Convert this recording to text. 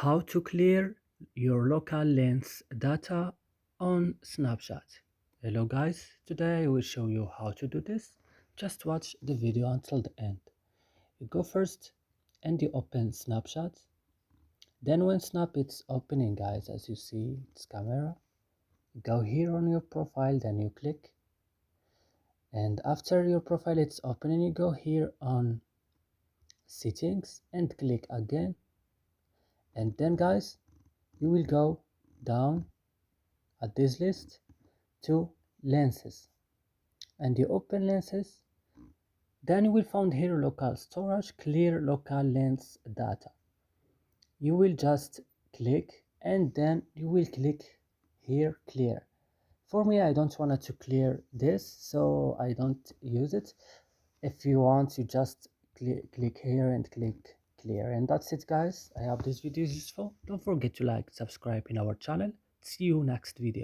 How to clear your local lens data on Snapchat. Hello guys, today I will show you how to do this. Just watch the video until the end. You go first and you open Snapchat. Then when Snap is opening guys, as you see its camera, you go here on your profile, then you click. And after your profile is opening, you go here on settings and click again. And then guys, you will go down at this list to lenses, and you open lenses. Then you will find here local storage, clear local lens data. You will just click and then you will click here clear. For me, I don't want to clear this, so I don't use it. If you want, you just click here and click clear. And that's it guys. I hope this video is useful. Don't forget to like, subscribe in our channel. See you next video.